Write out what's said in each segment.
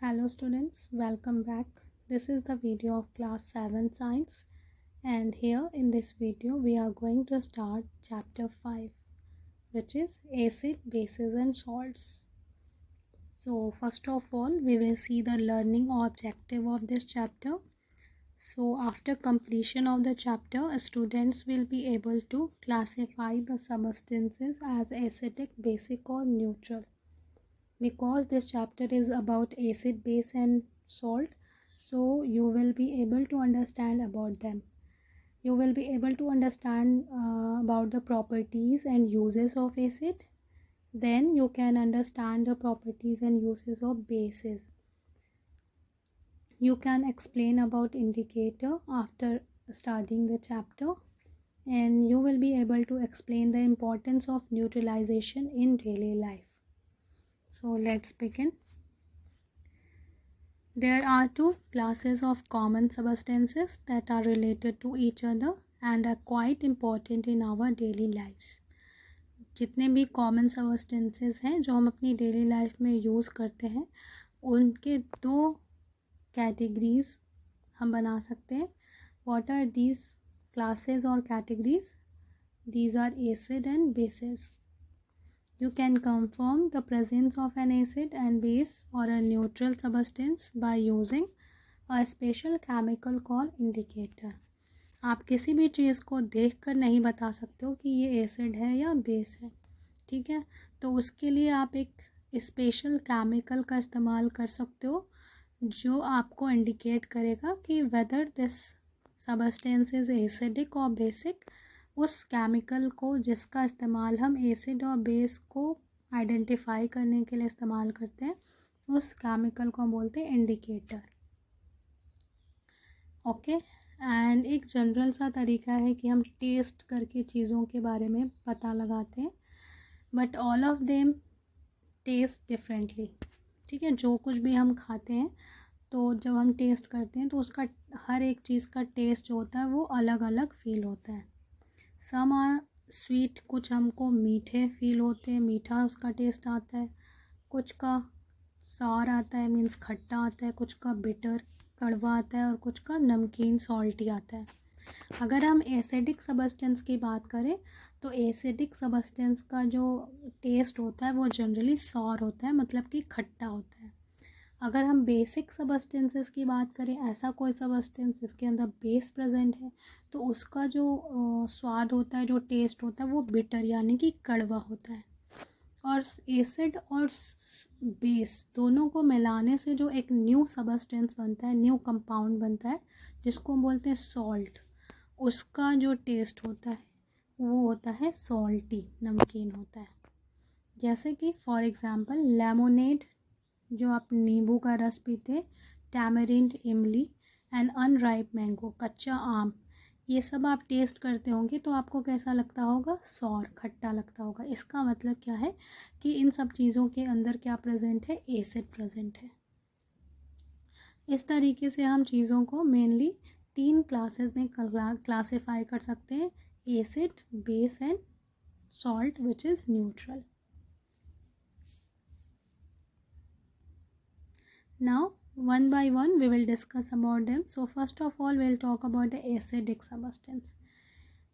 Hello students, welcome back. This is the video of class 7 science, and here in this video we are going to start chapter 5, which is acid, bases and salts. So first of all we will see the learning objective of this chapter. So after completion of the chapter, students will be able to classify the substances as acidic, basic or neutral. Because this chapter is about acid, base and salt, so you will be able to understand about them. You will be able to understand about the properties and uses of acid. Then you can understand the properties and uses of bases. You can explain about indicator after studying the chapter, and you will be able to explain the importance of neutralization in daily life. So let's begin. There are two classes of common substances that are related to each other and are quite important in our daily lives. जितने भी common substances हैं जो हम अपनी daily life में use करते हैं, उनके दो categories हम बना सकते हैं. What are these classes or categories? These are acid and bases. You can confirm the presence of an acid and base or a neutral substance by using a special chemical called indicator. आप किसी भी चीज़ को देखकर नहीं बता सकते हो कि ये एसिड है या बेस है, ठीक है. तो उसके लिए आप एक स्पेशल केमिकल का इस्तेमाल कर सकते हो जो आपको इंडिकेट करेगा कि whether this substance is acidic और बेसिक. उस केमिकल को जिसका इस्तेमाल हम एसिड और बेस को आइडेंटिफाई करने के लिए इस्तेमाल करते हैं, उस केमिकल को हम बोलते हैं इंडिकेटर. ओके. एंड एक जनरल सा तरीका है कि हम टेस्ट करके चीज़ों के बारे में पता लगाते हैं, but all of them taste differently, ठीक है. जो कुछ भी हम खाते हैं तो जब हम टेस्ट करते हैं तो उसका हर एक चीज़ का टेस्ट जो होता है वो अलग अलग फील होता है. सम आर स्वीट, कुछ हमको मीठे फील होते हैं, मीठा उसका टेस्ट आता है. कुछ का सॉर आता है, मीन्स खट्टा आता है. कुछ का बिटर, कड़वा आता है. और कुछ का नमकीन, सॉल्टी आता है. अगर हम एसिडिक सबस्टेंस की बात करें तो एसिडिक सबस्टेंस का जो टेस्ट होता है वो जनरली सॉर होता है, मतलब कि खट्टा होता है. अगर हम बेसिक सबस्टेंसेस की बात करें, ऐसा कोई सबस्टेंस जिसके अंदर बेस प्रेजेंट है, तो उसका जो स्वाद होता है, जो टेस्ट होता है वो बिटर यानी कि कड़वा होता है. और एसिड और बेस दोनों को मिलाने से जो एक न्यू सबस्टेंस बनता है, न्यू कंपाउंड बनता है, जिसको हम बोलते हैं सॉल्ट, उसका जो टेस्ट होता है वो होता है सॉल्टी, नमकीन होता है. जैसे कि फॉर एग्जांपल लेमोनेड, जो आप नींबू का रस पीते, टैमरिंड, इमली एंड अनराइप मैंगो, कच्चा आम, ये सब आप टेस्ट करते होंगे तो आपको कैसा लगता होगा? सॉर, खट्टा लगता होगा. इसका मतलब क्या है कि इन सब चीज़ों के अंदर क्या प्रेजेंट है? एसिड प्रेजेंट है. इस तरीके से हम चीज़ों को मेनली 3 क्लासेस में क्लासीफाई कर सकते हैं: acid, base and salt which is neutral. Now one by one we will discuss about them. So first of all we will talk about the acidic substance.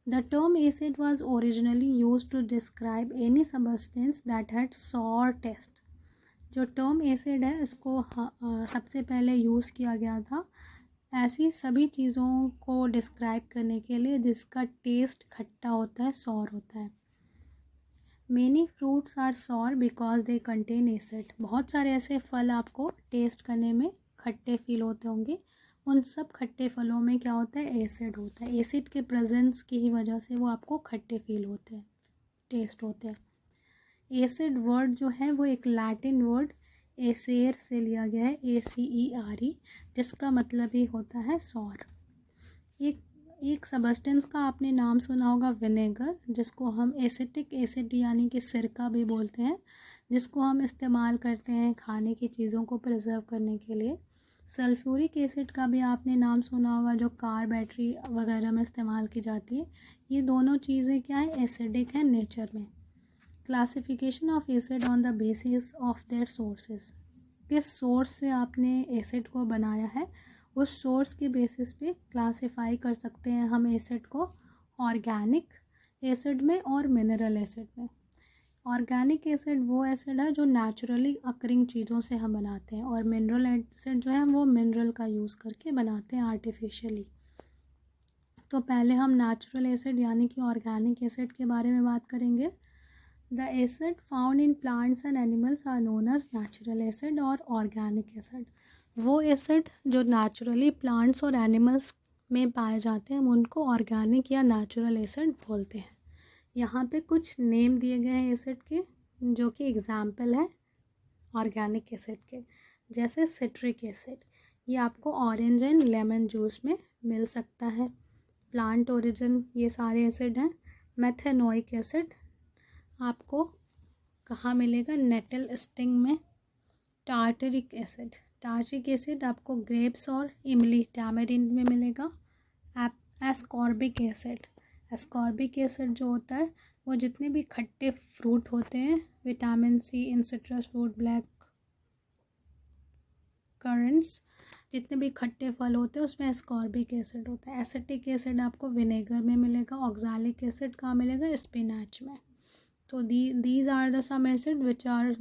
The term acid was originally used to describe any substance that had sour taste. जो term acid है इसको सबसे पहले use किया गया था ऐसी सभी चीज़ों को डिस्क्राइब करने के लिए जिसका टेस्ट खट्टा होता है, सॉर होता है. Many fruits are sour because they contain acid. बहुत सारे ऐसे फल आपको टेस्ट करने में खट्टे फील होते होंगे. उन सब खट्टे फलों में क्या होता है? एसिड होता है. एसिड के प्रेजेंस की ही वजह से वो आपको खट्टे फील होते हैं, टेस्ट होते हैं. एसिड वर्ड जो है वो एक लैटिन वर्ड एसेर से लिया गया है, ACERE, जिसका मतलब ही होता है सॉर. एक सबस्टेंस का आपने नाम सुना होगा विनेगर, जिसको हम एसिटिक एसिड यानी कि सिरका भी बोलते हैं, जिसको हम इस्तेमाल करते हैं खाने की चीज़ों को प्रिजर्व करने के लिए. सल्फ्यूरिक एसिड का भी आपने नाम सुना होगा, जो कार, बैटरी वगैरह में इस्तेमाल की जाती है. ये दोनों चीज़ें क्या है? एसिडिक है नेचर में. Classification of acid on the basis of their sources. किस सोर्स से आपने एसिड को बनाया है, उस सोर्स के बेसिस पे क्लासिफाई कर सकते हैं हम एसिड को ऑर्गेनिक एसिड में और मिनरल एसिड में। ऑर्गेनिक एसिड वो एसिड है जो नेचुरली अकरिंग चीज़ों से हम बनाते हैं, और मिनरल एसिड जो है वो मिनरल का यूज़ करके बनाते हैं आर्टिफिशियली। तो पहले हम नेचुरल एसिड यानी कि ऑर्गेनिक एसिड के बारे में बात करेंगे। The acid found in plants and animals are known as natural acid और ऑर्गेनिक एसिड। वो एसिड जो नेचुरली प्लांट्स और एनिमल्स में पाए जाते हैं हम उनको ऑर्गेनिक या नेचुरल एसिड बोलते हैं। यहाँ पे कुछ नेम दिए गए हैं एसिड के जो कि एग्जाम्पल है ऑर्गेनिक एसिड के, जैसे सिट्रिक एसिड, ये आपको ऑरेंज एंड लेमन जूस में मिल सकता है। प्लांट ओरिजिन ये सारे एसिड हैं। मेथेनोइक एसिड आपको कहाँ मिलेगा, नेटल स्टिंग में। टार्टरिक एसिड आपको ग्रेप्स और इमली टैमरिंड में मिलेगा। एस्कॉर्बिक एसिड जो होता है वो जितने भी खट्टे फ्रूट होते हैं, vitamin C in citrus fruit, black currants, जितने भी खट्टे फल होते हैं उसमें एस्कॉर्बिक एसिड होता है। एसिटिक एसिड आपको विनेगर में मिलेगा। ऑक्सैलिक एसिड कहाँ मिलेगा, स्पिनाच में। तो these are the some acid which are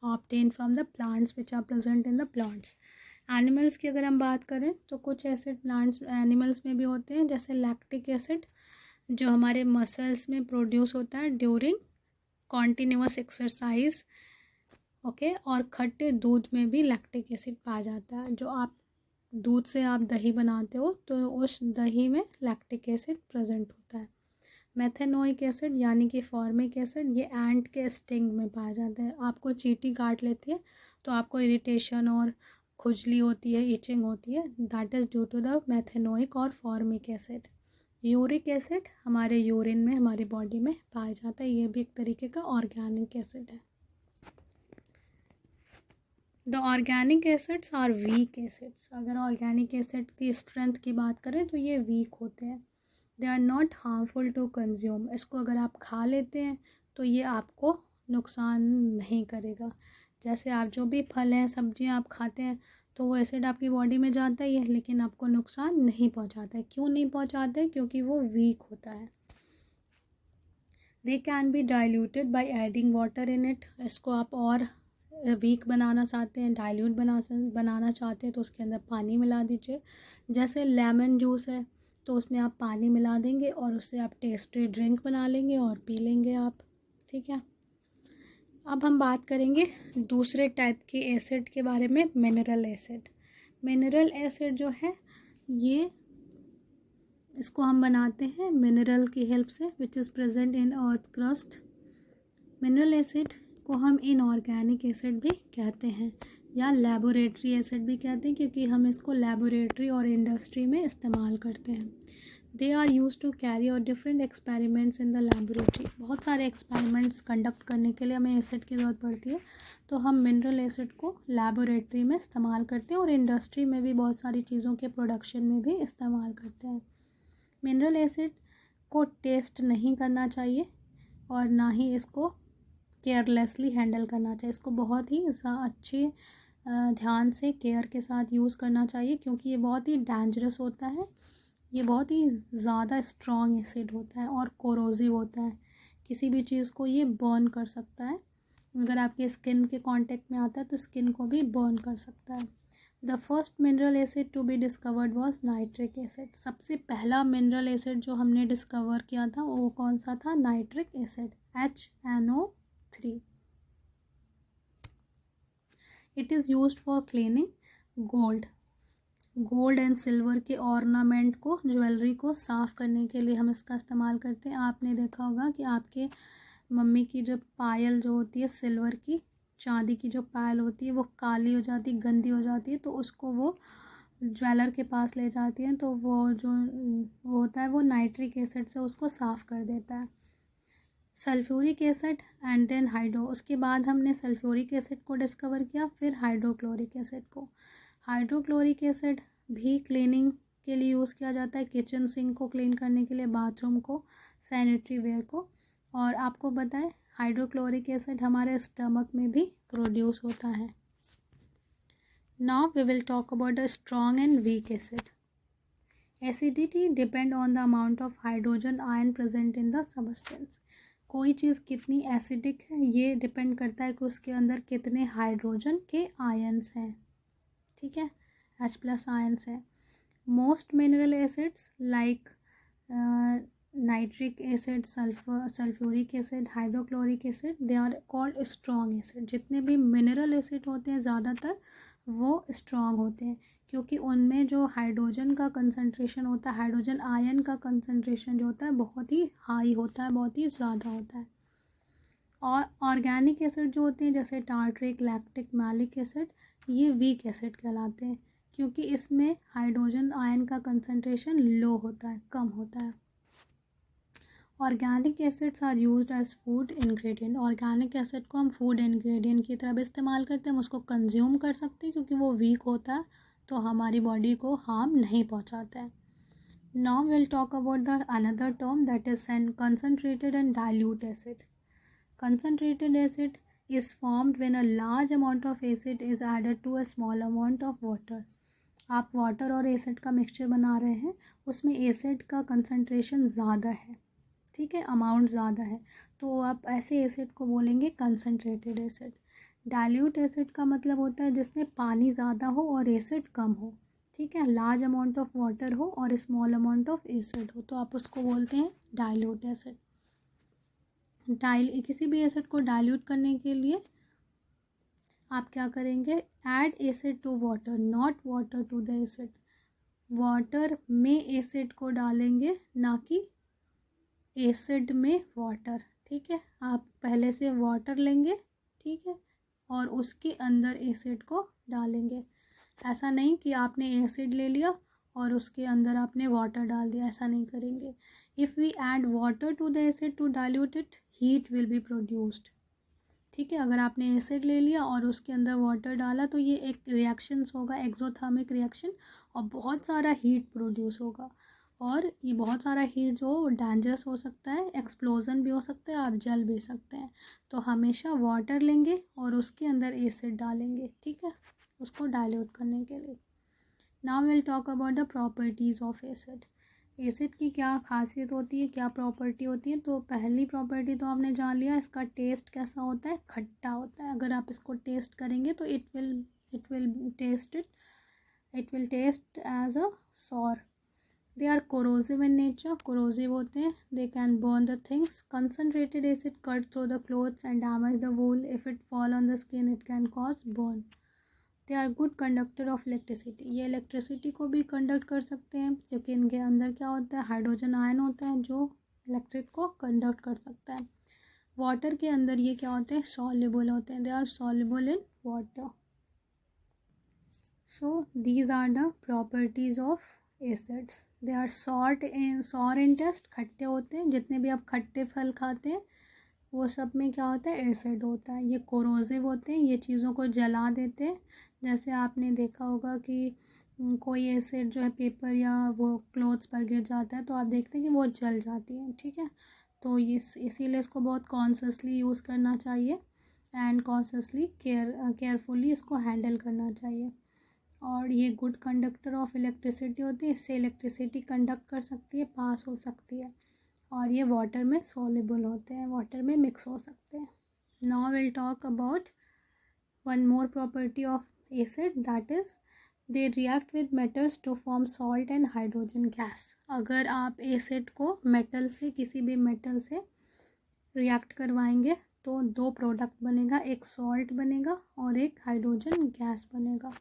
obtained from the plants which are present in the plants. Animals की अगर हम बात करें तो कुछ एसिड प्लांट्स एनिमल्स में भी होते हैं, जैसे लैक्टिक एसिड जो हमारे मसल्स में प्रोड्यूस होता है ड्यूरिंग कॉन्टिन्यूअस एक्सरसाइज। ओके, और खट्टे दूध में भी लैक्टिक एसिड पाया जाता है। जो आप दूध से आप दही बनाते हो तो उस दही में लैक्टिक एसिड प्रेजेंट होता है। मेथेनोइक एसिड यानी कि फॉर्मिक एसिड, ये एंट के स्टिंग में पाया जाता है। आपको चींटी काट लेती है तो आपको इरिटेशन और खुजली होती है, इचिंग होती है, that is due to the methanoic और फॉर्मिक एसिड। यूरिक एसिड हमारे यूरिन में, हमारी बॉडी में पाया जाता है, ये भी एक तरीके का ऑर्गेनिक एसिड है। The organic acids are weak acids. अगर ऑर्गेनिक एसिड की स्ट्रेंथ की बात करें तो ये वीक होते हैं। They are not harmful to consume. इसको अगर आप खा लेते हैं तो ये आपको नुकसान नहीं करेगा। जैसे आप जो भी फल हैं, सब्जियां आप खाते हैं तो वो एसिड आपकी बॉडी में जाता ही है, लेकिन आपको नुकसान नहीं पहुंचाता है। क्यों नहीं पहुंचाता है, क्योंकि वो वीक होता है। They can be diluted by adding water in it. इसको आप और वीक बनाना चाहते हैं, डाइल्यूट बनाना चाहते हैं तो उसके अंदर पानी मिला दीजिए। जैसे लेमन जूस है तो उसमें आप पानी मिला देंगे और उससे आप टेस्टी ड्रिंक बना लेंगे और पी लेंगे आप। ठीक है, अब हम बात करेंगे दूसरे टाइप के एसिड के बारे में, मिनरल एसिड। मिनरल एसिड जो है ये इसको हम बनाते हैं मिनरल की हेल्प से, which is present in earth crust. Mineral acid को हम इनऑर्गेनिक एसिड भी कहते हैं या लेबोरेटरी एसिड भी कहते हैं, क्योंकि हम इसको लेबोरेटरी और इंडस्ट्री में इस्तेमाल करते हैं। They are use to carry out different experiments in the laboratory. बहुत सारे एक्सपेरिमेंट्स कंडक्ट करने के लिए हमें एसिड की ज़रूरत पड़ती है, तो हम मिनरल एसिड को लेबोरेटरी में इस्तेमाल करते हैं और इंडस्ट्री में भी बहुत सारी चीज़ों के प्रोडक्शन में भी इस्तेमाल करते हैं। मिनरल एसिड को टेस्ट नहीं करना चाहिए और ना ही इसको केयरलेसली हैंडल करना चाहिए। इसको बहुत ही अच्छे ध्यान से केयर के साथ यूज़ करना चाहिए, क्योंकि ये बहुत ही डेंजरस होता है। ये बहुत ही ज़्यादा स्ट्रॉन्ग एसिड होता है और कोरोसिव होता है। किसी भी चीज़ को ये बर्न कर सकता है। अगर आपके स्किन के कांटेक्ट में आता है तो स्किन को भी बर्न कर सकता है। The first mineral acid to be discovered was nitric acid. सबसे पहला मिनरल एसिड जो हमने डिस्कवर किया था वो कौन सा था, nitric acid, HNO3। It is used for cleaning gold and silver के ऑर्नामेंट को, ज्वेलरी को साफ़ करने के लिए हम इसका इस्तेमाल करते हैं। आपने देखा होगा कि आपके मम्मी की जो पायल जो होती है सिल्वर की, चांदी की जो पायल होती है वो काली हो जाती, गंदी हो जाती है, तो उसको वो ज्वेलर के पास ले जाती हैं तो वो जो वो होता है वो नाइट्रिक एसिड से उसको साफ़ कर देता है। Sulphuric acid and then hydro. उसके बाद हमने सल्फ्यूरिक एसिड को डिस्कवर किया, फिर हाइड्रोक्लोरिक एसिड को। हाइड्रोक्लोरिक एसिड भी क्लीनिंग के लिए यूज़ किया जाता है, किचन सिंक को क्लीन करने के लिए, बाथरूम को, सैनिटरी वेयर को। और आपको पता है हाइड्रोक्लोरिक एसिड हमारे स्टमक में भी प्रोड्यूस होता है। Now we will talk about the strong and weak acid. Acidity depend on the amount of hydrogen ion present in the substance. कोई चीज़ कितनी एसिडिक है ये डिपेंड करता है कि उसके अंदर कितने हाइड्रोजन के आयन्स हैं, ठीक है, H+ आयन्स हैं. Most mineral acids like nitric acid, sulphuric acid, hydrochloric acid, they are called strong acid. जितने भी मिनरल एसिड होते हैं ज़्यादातर वो स्ट्रॉन्ग होते हैं क्योंकि उनमें जो हाइड्रोजन का कंसंट्रेशन होता है, हाइड्रोजन आयन का कंसंट्रेशन जो होता है बहुत ही हाई होता है, बहुत ही ज़्यादा होता है. और ऑर्गेनिक एसिड जो होते हैं जैसे टार्ट्रिक, लैक्टिक, मैलिक एसिड, ये वीक एसिड कहलाते हैं क्योंकि इसमें हाइड्रोजन आयन का कंसंट्रेशन लो होता है, कम होता है. Organic acids are used as food ingredient. Organic acid को हम फूड इंग्रेडिएंट की तरह भी इस्तेमाल करते हैं. हम उसको कंज्यूम कर सकते हैं क्योंकि वो वीक होता है तो हमारी बॉडी को हार्म नहीं पहुंचाता है. Now will talk about the another term that is concentrated and dilute acid. Concentrated acid is formed when a large amount of acid is added to a small amount of water. आप water और acid का mixture बना रहे हैं, उसमें acid का concentration ज़्यादा है, ठीक है, अमाउंट ज़्यादा है, तो आप ऐसे एसिड को बोलेंगे कंसनट्रेटेड एसिड. डाइल्यूट एसिड का मतलब होता है जिसमें पानी ज़्यादा हो और एसिड कम हो, ठीक है, लार्ज अमाउंट ऑफ वाटर हो और स्मॉल अमाउंट ऑफ एसिड हो, तो आप उसको बोलते हैं डाइल्यूट एसिड. किसी भी एसिड को डाइल्यूट करने के लिए आप क्या करेंगे, add acid to water, not water to the acid. Water में एसिड को डालेंगे ना कि एसिड में वाटर, ठीक है. आप पहले से वाटर लेंगे, ठीक है, और उसके अंदर एसिड को डालेंगे. ऐसा नहीं कि आपने एसिड ले लिया और उसके अंदर आपने वाटर डाल दिया, ऐसा नहीं करेंगे. If we add water to the acid to dilute it, heat will be produced, ठीक है. अगर आपने एसिड ले लिया और उसके अंदर वाटर डाला तो ये एक रिएक्शंस होगा, एक्सोथर्मिक रिएक्शन, और बहुत सारा हीट प्रोड्यूस होगा. और ये बहुत सारा हीट जो डेंजरस हो सकता है, एक्सप्लोजन भी हो सकता है, आप जल भी सकते हैं. तो हमेशा वाटर लेंगे और उसके अंदर एसिड डालेंगे, ठीक है, उसको डाइल्यूट करने के लिए. Now will talk about the properties of acid. Acid की क्या खासियत होती है, क्या प्रॉपर्टी होती है. तो पहली प्रॉपर्टी तो आपने जान लिया, इसका टेस्ट कैसा होता है, खट्टा होता है. अगर आप इसको टेस्ट करेंगे तो it will taste as a sour. They are corrosive in nature, corrosive होते हैं. They can burn the things. Concentrated acid cut through the clothes and damage the wool. If it fall on the skin it can cause burn. They are good conductor of electricity. ये electricity को भी conduct कर सकते हैं क्योंकि इनके अंदर क्या होता है, हाइड्रोजन आयन होता है जो इलेक्ट्रिक को कंडक्ट कर सकता है. वाटर के अंदर ये क्या होते हैं, सॉल्युबल होते हैं. They are soluble in water. So these are the properties of acids. They are sour in taste, खट्टे होते हैं. जितने भी आप खट्टे फल खाते हैं वो सब में क्या होता है, एसिड होता है. ये कोरोसिव होते हैं, ये चीज़ों को जला देते हैं. जैसे आपने देखा होगा कि कोई एसिड जो है पेपर या वो क्लोथ्स पर गिर जाता है तो आप देखते हैं कि वो जल जाती है, ठीक है. तो इसीलिए इसको बहुत कॉन्शियसली यूज़ करना चाहिए एंड कॉन्शियसली केयरफुली इसको हैंडल करना चाहिए. और ये गुड कंडक्टर ऑफ इलेक्ट्रिसिटी होती है, इससे इलेक्ट्रिसिटी कंडक्ट कर सकती है, पास हो सकती है. और ये वाटर में सॉल्युबल होते हैं, वाटर में मिक्स हो सकते हैं. Now will talk about one more property of acid, that is they react with metals to form salt and hydrogen gas. अगर आप एसिड को मेटल से, किसी भी मेटल से रिएक्ट करवाएंगे तो दो प्रोडक्ट बनेगा, एक सॉल्ट बनेगा और एक हाइड्रोजन गैस बनेगा.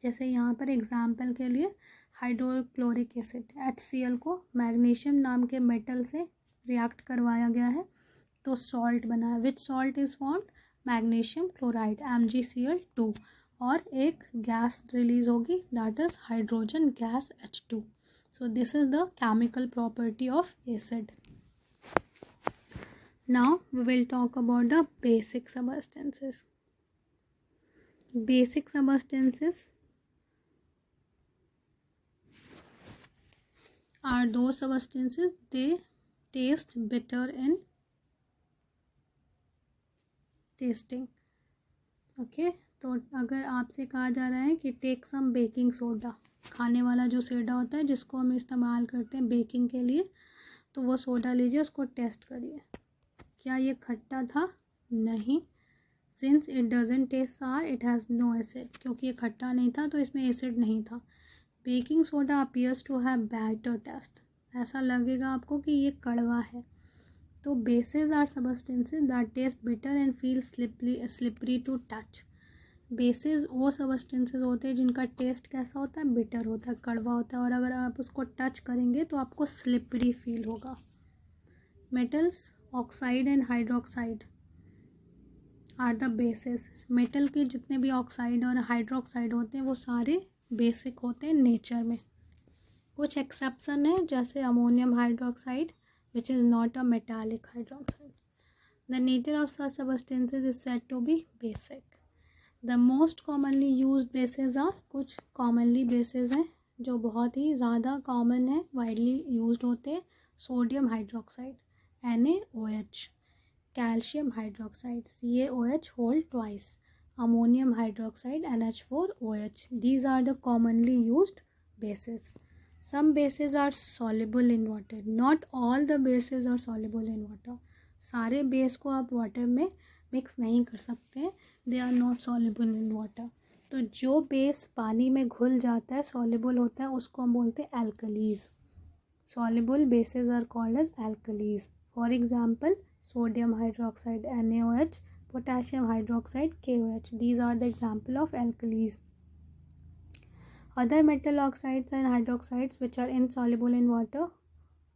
जैसे यहाँ पर एग्जाम्पल के लिए हाइड्रोक्लोरिक एसिड HCl को मैग्नीशियम नाम के मेटल से रिएक्ट करवाया गया है तो सॉल्ट बना है. Which salt is formed, magnesium chloride MgCl2, और एक गैस रिलीज होगी that is hydrogen gas H2. So this is the chemical property of acid. Now we will talk about the basic substances. Basic substances are those substances they taste bitter in tasting. Okay, तो अगर आपसे कहा जा रहा है कि take some baking soda, खाने वाला जो सोडा होता है जिसको हम इस्तेमाल करते हैं बेकिंग के लिए, तो वो सोडा लीजिए, उसको टेस्ट करिए। क्या ये खट्टा था? नहीं। सिंस इट डजेंट टेस्ट सार इट हैज़ नो एसिड, क्योंकि ये खट्टा नहीं था तो इसमें एसिड नहीं था। Baking soda appears to have bitter taste, ऐसा लगेगा आपको कि ये कड़वा है। तो bases are substances that taste bitter and feel slippery to touch. Bases वो सबस्टेंसेस होते हैं जिनका टेस्ट कैसा होता है? बिटर होता है, कड़वा होता है, और अगर आप उसको टच करेंगे तो आपको स्लिपरी फील होगा। Metals oxide and hydroxide are the bases. Metal के जितने भी ऑक्साइड और हाइड्रोक्साइड होते हैं वो सारे बेसिक होते हैं नेचर में। कुछ एक्सेप्शन है, जैसे ammonium hydroxide which is not a metallic hydroxide. The nature of such substances is said to be basic. The most commonly use bases are, कुछ कॉमनली बेसिस हैं जो बहुत ही ज़्यादा कॉमन है, वाइडली यूज होते हैं। Sodium hydroxide NaOH, calcium hydroxide CaOH whole twice, ammonium hydroxide NH4OH. These are the commonly used bases. Some bases are soluble in water. Not all the bases are soluble in water. सारे base को आप water में mix नहीं कर सकते, they are not soluble in water. तो जो base पानी में घुल जाता है, सॉल्युबल होता है, उसको हम बोलते हैं alkalis. Soluble bases are called as alkalis. For example sodium hydroxide NaOH, potassium hydroxide KOH. These are the example of alkalis. Other metal oxides and hydroxides which are insoluble in water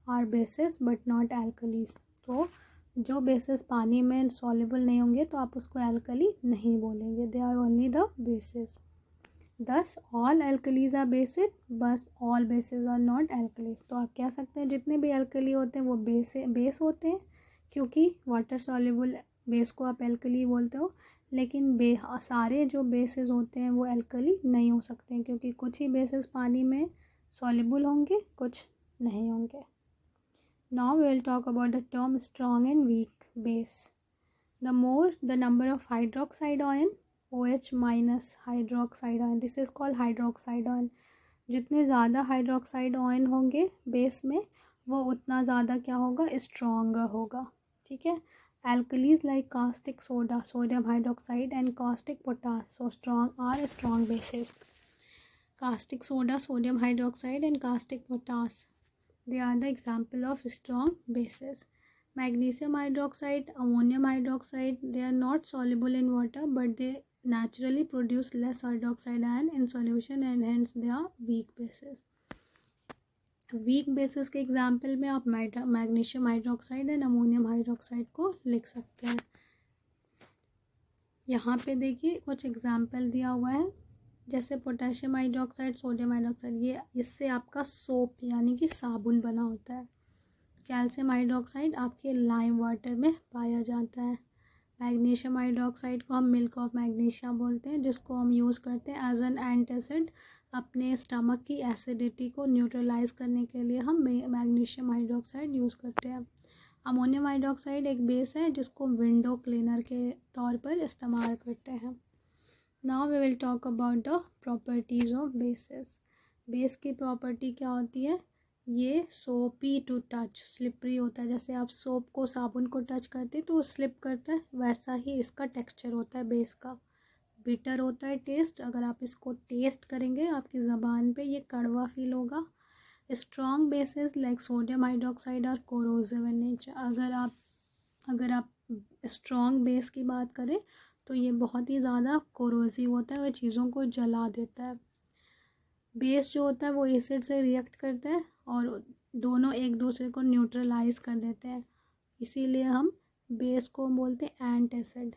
are bases but not alkalis. तो जो bases पानी में soluble नहीं होंगे तो आप उसको alkali नहीं बोलेंगे, they are only the bases. Thus all alkalis are bases but all bases are not alkalis. तो आप कह सकते हैं जितने भी alkali होते हैं वो base होते हैं, क्योंकि वाटर सॉल्युबल बेस को आप एल्कली बोलते हो, लेकिन सारे जो बेसेस होते हैं वो एल्कली नहीं हो सकते हैं, क्योंकि कुछ ही बेसेस पानी में सॉल्युबल होंगे, कुछ नहीं होंगे। Now we will talk about the term strong and weak base. The more the number of hydroxide ion OH minus hydroxide ion, this is called hydroxide ion. जितने ज़्यादा हाइड्रोक्साइड आयन होंगे base में वो उतना ज़्यादा क्या होगा? स्ट्रॉन्गर होगा। ठीक है। Alkalis like caustic soda, sodium hydroxide and caustic potash so strong are strong bases. Caustic soda, sodium hydroxide and caustic potash, they are the example of strong bases. Magnesium hydroxide, ammonium hydroxide, they are not soluble in water but they naturally produce less hydroxide ion in solution and hence they are weak bases. Weak bases के example में आप magnesium hydroxide and ammonium hydroxide को लिख सकते हैं। यहाँ पे देखिए कुछ एग्जाम्पल दिया हुआ है, जैसे पोटेशियम हाइड्रोक्साइड, सोडियम हाइड्रोक्साइड, ये इससे आपका सोप यानी कि साबुन बना होता है। कैल्शियम हाइड्रोक्साइड आपके लाइम वाटर में पाया जाता है। मैग्नीशियम हाइड्रोक्साइड को हम मिल्क ऑफ मैग्नीशिया बोलते हैं, जिसको हम यूज़ करते हैं एज एन एंटासिड। अपने स्टमक की एसिडिटी को न्यूट्रलाइज करने के लिए हम मैग्नीशियम हाइड्रोक्साइड यूज़ करते हैं। अमोनियम हाइड्रोक्साइड एक बेस है जिसको विंडो क्लीनर के तौर पर इस्तेमाल करते हैं। Now we will talk about the properties of bases. Base की प्रॉपर्टी क्या होती है? ये सोपी टू टच, स्लिपरी होता है। जैसे आप सोप को, साबुन को टच करते हैं तो वो स्लिप करता है, वैसा ही इसका टेक्सचर होता है बेस का। बिटर होता है टेस्ट, अगर आप इसको टेस्ट करेंगे आपकी ज़बान पे ये कड़वा फील होगा। Strong bases like sodium hydroxide are corrosive in nature. अगर आप स्ट्रॉन्ग बेस की बात करें तो ये बहुत ही ज़्यादा कोरोसिव होता है, वह चीज़ों को जला देता है। बेस जो होता है वो एसिड से रिएक्ट करता है और दोनों एक दूसरे को न्यूट्रलाइज कर देते हैं, इसीलिए हम बेस को बोलते हैं एंट एसिड।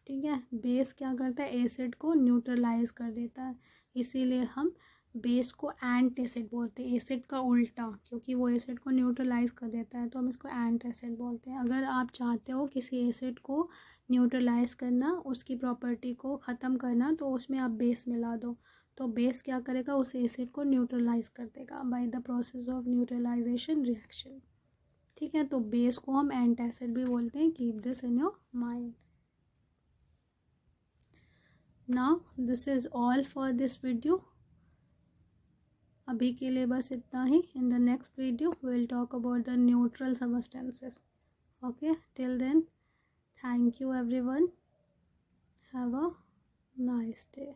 ठीक है, बेस क्या करता है? एसिड को न्यूट्रलाइज कर देता है, इसीलिए हम बेस को एंट एसिड बोलते हैं। एसिड का उल्टा, क्योंकि वो एसिड को न्यूट्रलाइज कर देता है तो हम इसको एंट एसिड बोलते हैं। अगर आप चाहते हो किसी एसिड को न्यूट्रलाइज करना, उसकी प्रॉपर्टी को ख़त्म करना, तो उसमें आप बेस मिला दो, तो बेस क्या करेगा? उस एसिड को न्यूट्रलाइज कर देगा by the process of neutralisation reaction. ठीक है, तो बेस को हम एंट एसिड भी बोलते हैं। Keep this in your mind. Now this is all for this video. अभी के लिए बस इतना ही। In the next video will talk about the neutral substances. Okay, till then thank you everyone, have a nice day.